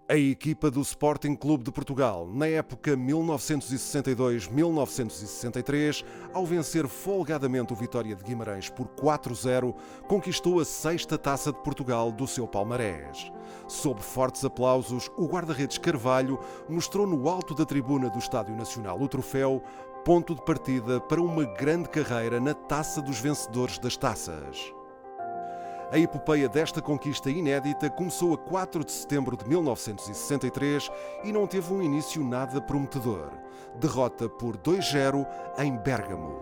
A equipa do Sporting Clube de Portugal, na época 1962-1963, ao vencer folgadamente o Vitória de Guimarães por 4-0, conquistou a 6ª Taça de Portugal do seu palmarés. Sob fortes aplausos, o guarda-redes Carvalho mostrou no alto da tribuna do Estádio Nacional o troféu, ponto de partida para uma grande carreira na Taça dos Vencedores das Taças. A epopeia desta conquista inédita começou a 4 de setembro de 1963 e não teve um início nada prometedor. Derrota por 2-0 em Bérgamo.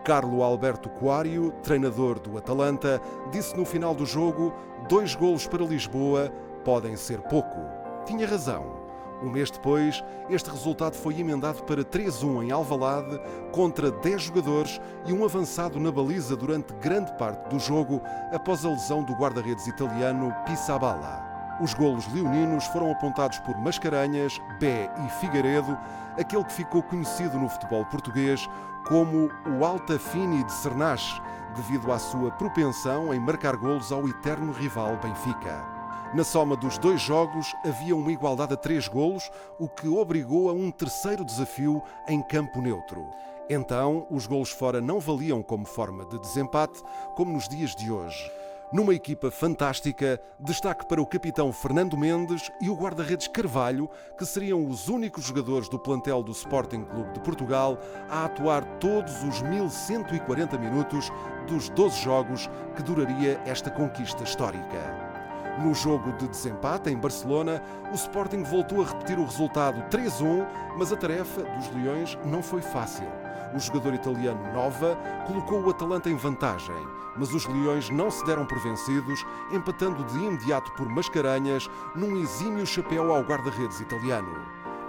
Carlo Alberto Coario, treinador do Atalanta, disse no final do jogo: 2 golos para Lisboa podem ser pouco. Tinha razão. Um mês depois, este resultado foi emendado para 3-1 em Alvalade, contra 10 jogadores e um avançado na baliza durante grande parte do jogo, após a lesão do guarda-redes italiano Pizzaballa. Os golos leoninos foram apontados por Mascarenhas, Bé e Figueiredo, aquele que ficou conhecido no futebol português como o Altafini de Cernache, devido à sua propensão em marcar golos ao eterno rival Benfica. Na soma dos 2 jogos havia uma igualdade a 3 golos, o que obrigou a um terceiro desafio em campo neutro. Então, os golos fora não valiam como forma de desempate, como nos dias de hoje. Numa equipa fantástica, destaque para o capitão Fernando Mendes e o guarda-redes Carvalho, que seriam os únicos jogadores do plantel do Sporting Clube de Portugal a atuar todos os 1140 minutos dos 12 jogos que duraria esta conquista histórica. No jogo de desempate em Barcelona, o Sporting voltou a repetir o resultado 3-1, mas a tarefa dos Leões não foi fácil. O jogador italiano Nova colocou o Atalanta em vantagem, mas os Leões não se deram por vencidos, empatando de imediato por Mascarenhas num exímio chapéu ao guarda-redes italiano.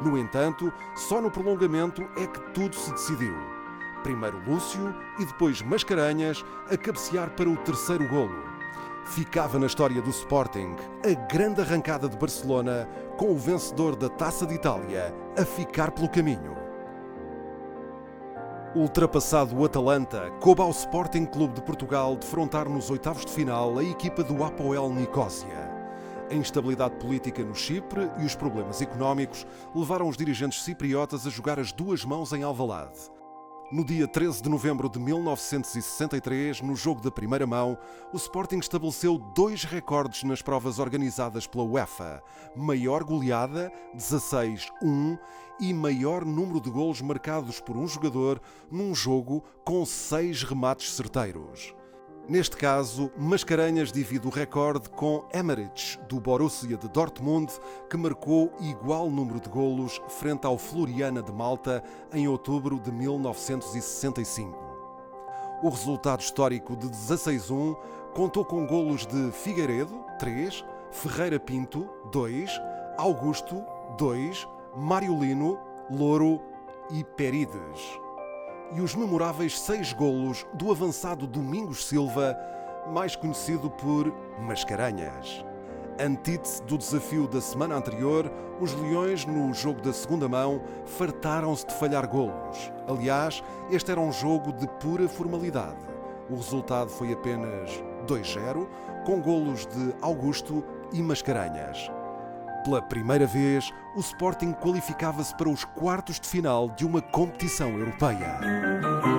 No entanto, só no prolongamento é que tudo se decidiu. Primeiro Lúcio e depois Mascarenhas a cabecear para o terceiro golo. Ficava na história do Sporting a grande arrancada de Barcelona, com o vencedor da Taça de Itália a ficar pelo caminho. Ultrapassado o Atalanta, coube ao Sporting Clube de Portugal defrontar nos oitavos de final a equipa do Apoel Nicósia. A instabilidade política no Chipre e os problemas económicos levaram os dirigentes cipriotas a jogar as 2 mãos em Alvalade. No dia 13 de novembro de 1963, no jogo da primeira mão, o Sporting estabeleceu 2 recordes nas provas organizadas pela UEFA: maior goleada, 16-1, e maior número de golos marcados por um jogador num jogo com 6 remates certeiros. Neste caso, Mascarenhas divide o recorde com Emmerich, do Borussia de Dortmund, que marcou igual número de golos frente ao Floriana de Malta em outubro de 1965. O resultado histórico de 16-1 contou com golos de Figueiredo, 3, Ferreira Pinto, 2, Augusto, 2, Mário Lino, Louro e Perides. E os memoráveis 6 golos do avançado Domingos Silva, mais conhecido por Mascarenhas. Antítese do desafio da semana anterior, os Leões, no jogo da segunda mão, fartaram-se de falhar golos. Aliás, este era um jogo de pura formalidade. O resultado foi apenas 2-0, com golos de Augusto e Mascarenhas. Pela primeira vez, o Sporting qualificava-se para os quartos de final de uma competição europeia.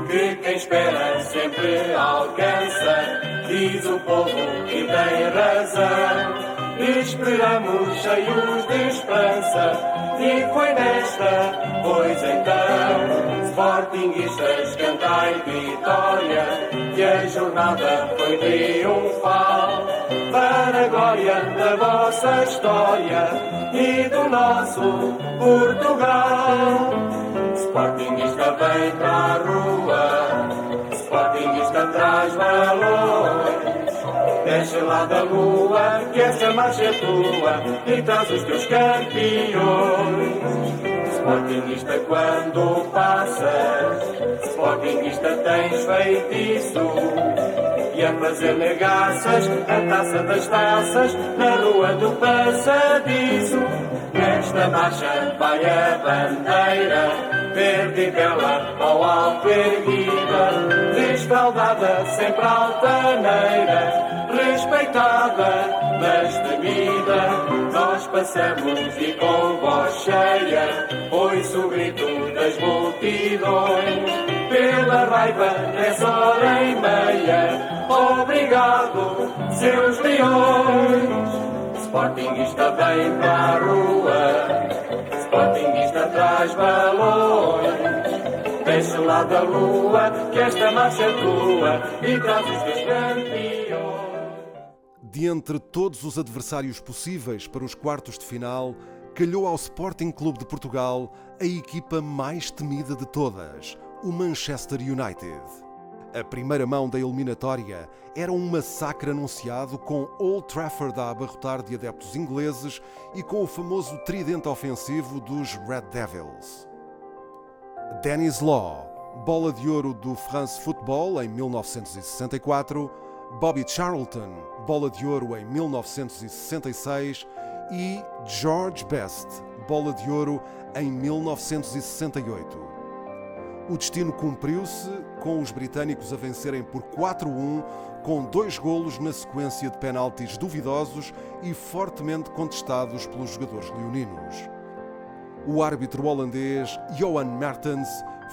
Que quem espera sempre alcança, diz o povo e tem razão. Esperamos cheios de esperança e foi nesta, pois então, sportinguistas, cantai vitória, que a jornada foi triunfal. Para a glória da vossa história e do nosso Portugal. Sportingista vem para a rua, sportingista traz valores. Desce lá da lua, que essa marcha é tua, e traz os teus campeões. Sportingista quando passas, sportingista tens feitiço. E a fazer negaças, a taça das taças, na rua do passadiço. Nesta marcha vai a bandeira, verde e bela ao alto erguida, desfraldada, sempre altaneira, respeitada, mas temida. Nós nós passamos e com voz cheia ouço o grito das multidões. Pela raiva nessa hora e meia, obrigado, seus leões. Sportingista vem para a rua, Sportingista traz balões. Deixa lá da lua, que esta marcha é tua, e traz os teus campeões. De entre todos os adversários possíveis para os quartos de final, calhou ao Sporting Clube de Portugal a equipa mais temida de todas, o Manchester United. A primeira mão da eliminatória era um massacre anunciado, com Old Trafford a abarrotar de adeptos ingleses e com o famoso tridente ofensivo dos Red Devils. Denis Law, bola de ouro do France Football em 1964, Bobby Charlton, bola de ouro em 1966 e George Best, bola de ouro em 1968. O destino cumpriu-se, com os britânicos a vencerem por 4-1, com 2 golos na sequência de penaltis duvidosos e fortemente contestados pelos jogadores leoninos. O árbitro holandês Johan Mertens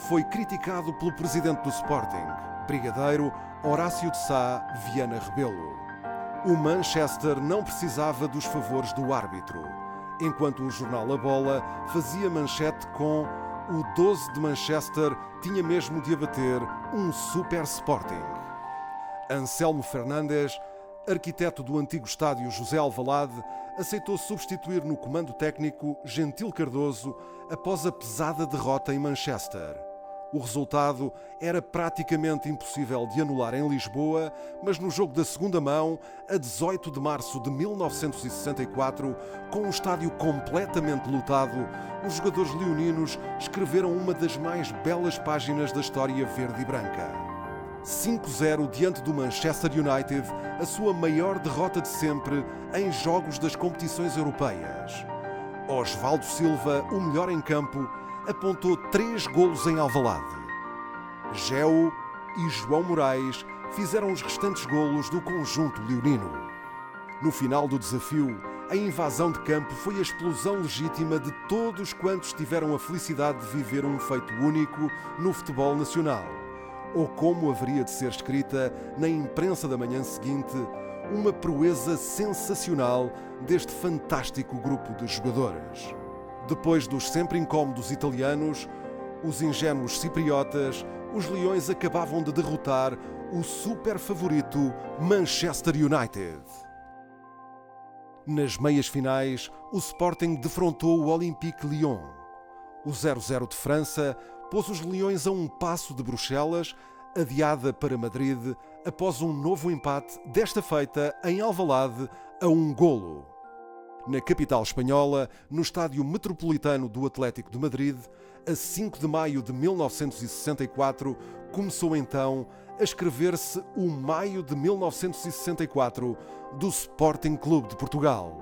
foi criticado pelo presidente do Sporting, brigadeiro Horácio de Sá Viana Rebelo. O Manchester não precisava dos favores do árbitro, enquanto o jornal A Bola fazia manchete com "O 12 de Manchester tinha mesmo de abater um Super Sporting". Anselmo Fernandes, arquiteto do antigo estádio José Alvalade, aceitou substituir no comando técnico Gentil Cardoso após a pesada derrota em Manchester. O resultado era praticamente impossível de anular em Lisboa, mas no jogo da segunda mão, a 18 de março de 1964, com o estádio completamente lotado, os jogadores leoninos escreveram uma das mais belas páginas da história verde e branca. 5-0 diante do Manchester United, a sua maior derrota de sempre em jogos das competições europeias. Osvaldo Silva, o melhor em campo, apontou 3 golos em Alvalade. Geu e João Moraes fizeram os restantes golos do conjunto leonino. No final do desafio, a invasão de campo foi a explosão legítima de todos quantos tiveram a felicidade de viver um feito único no futebol nacional, ou como haveria de ser escrita na imprensa da manhã seguinte, uma proeza sensacional deste fantástico grupo de jogadores. Depois dos sempre incómodos italianos, os ingênuos cipriotas, os leões acabavam de derrotar o super favorito Manchester United. Nas meias finais, o Sporting defrontou o Olympique Lyon. O 0-0 de França pôs os leões a um passo de Bruxelas, adiada para Madrid, após um novo empate, desta feita em Alvalade, a 1 golo. Na capital espanhola, no estádio metropolitano do Atlético de Madrid, a 5 de maio de 1964, começou então a escrever-se o maio de 1964 do Sporting Clube de Portugal.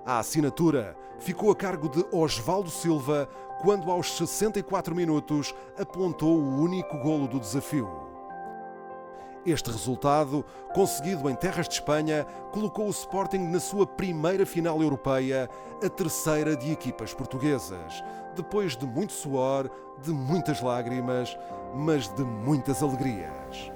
A assinatura ficou a cargo de Osvaldo Silva, quando aos 64 minutos apontou o único golo do desafio. Este resultado, conseguido em terras de Espanha, colocou o Sporting na sua primeira final europeia, a terceira de equipas portuguesas, depois de muito suor, de muitas lágrimas, mas de muitas alegrias.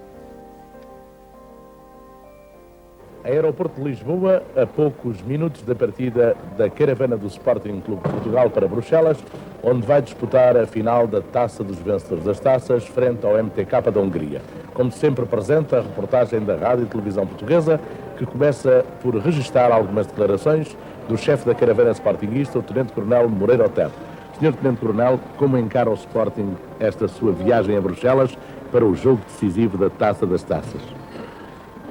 Aeroporto de Lisboa, a poucos minutos da partida da caravana do Sporting Clube de Portugal para Bruxelas, onde vai disputar a final da Taça dos Vencedores das Taças, frente ao MTK da Hungria. Como sempre presente, a reportagem da Rádio e Televisão Portuguesa, que começa por registar algumas declarações do chefe da caravana sportinguista, o Tenente-Coronel Moreira Otero. Senhor Tenente-Coronel, como encara o Sporting esta sua viagem a Bruxelas para o jogo decisivo da Taça das Taças?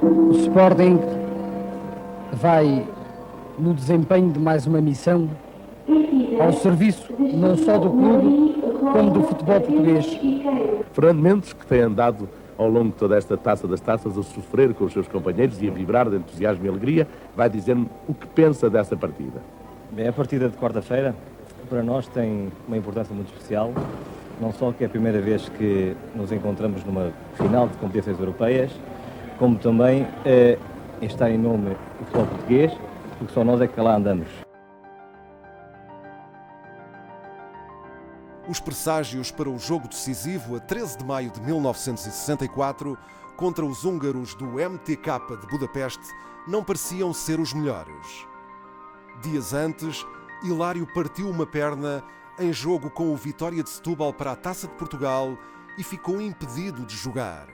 O Sporting vai no desempenho de mais uma missão ao serviço não só do clube, como do futebol português. Fernando Mendes, que tem andado ao longo de toda esta Taça das Taças a sofrer com os seus companheiros e a vibrar de entusiasmo e alegria, vai dizer-me o que pensa dessa partida. Bem, a partida de quarta-feira para nós tem uma importância muito especial, não só que é a primeira vez que nos encontramos numa final de competições europeias, como também está em nome do futebol português porque só nós é que lá andamos. Os presságios para o jogo decisivo a 13 de maio de 1964 contra os húngaros do MTK de Budapeste não pareciam ser os melhores. Dias antes, Hilário partiu uma perna em jogo com o Vitória de Setúbal para a Taça de Portugal e ficou impedido de jogar.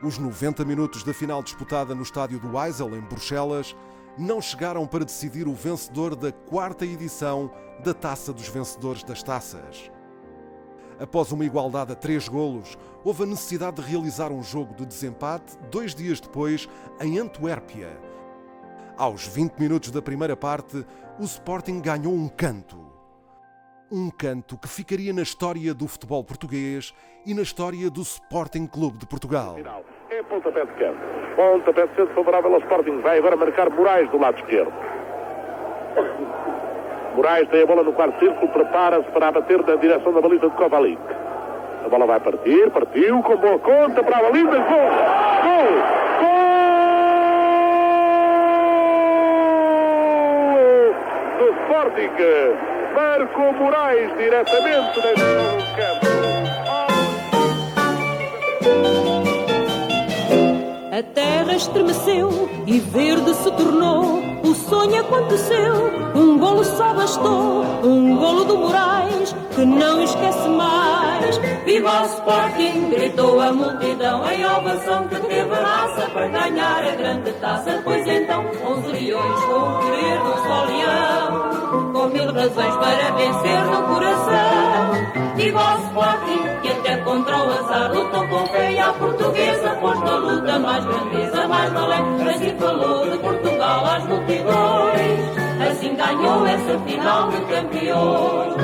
Os 90 minutos da final disputada no estádio do Heysel, em Bruxelas, não chegaram para decidir o vencedor da 4ª edição da Taça dos Vencedores das Taças. Após uma igualdade a 3 golos, houve a necessidade de realizar um jogo de desempate 2 dias depois, em Antuérpia. Aos 20 minutos da primeira parte, o Sporting ganhou um canto. Um canto que ficaria na história do futebol português e na história do Sporting Clube de Portugal. É pontapé de canto. Pontapé de canto favorável ao Sporting. Vai agora marcar Moraes do lado esquerdo. Moraes tem a bola no quarto círculo, prepara-se para bater na direção da baliza de Kovalik. A bola vai partir, partiu, com boa conta para a baliza, gol! Gol! Gol! Do Sporting! Marco Moraes diretamente da entrada do campo. A terra estremeceu e verde se tornou. O sonho aconteceu, um golo só bastou. Um golo do Moraes que não esquece mais. Viva o Sporting, gritou a multidão em ovação que teve raça para ganhar a grande taça. Pois então, 11 leões com o querer de um só leão, com 1000 razões para vencer no coração. Viva o Sporting, que até contra o azar lutou com fé e a portuguesa pôs na luta mais grandeza, mais valente. Assim falou de Portugal às multidões, assim ganhou essa final de campeões.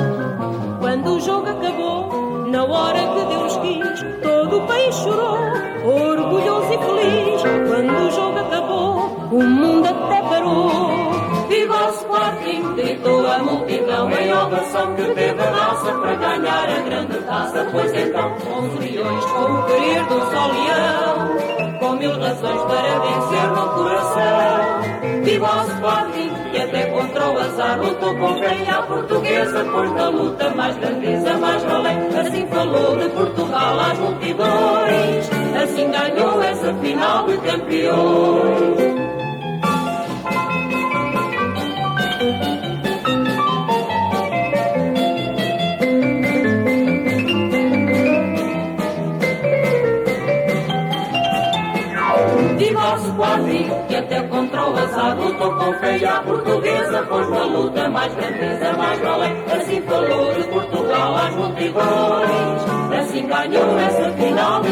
Quando o jogo acabou, na hora que Deus quis, todo o país chorou, orgulhoso e feliz. Quando o jogo acabou, o mundo até parou. Viva o Sporting, gritou a multidão em ovação que teve a raça para ganhar a grande taça. Pois então, 11 leões com o querer de um só leão, com 1000 razões para vencer no coração. Viva o Sporting, que até contra o azar lutou com fé e a portuguesa pôs na luta mais grandeza, mais valente. Assim falou de Portugal às multidões, assim ganhou essa final de campeões. Viva o Sporting, que até contra o azar lutou com fé e a portuguesa pôs na luta mais grandeza, mais valente. Assim falou de Portugal às multidões, assim ganhou essa final de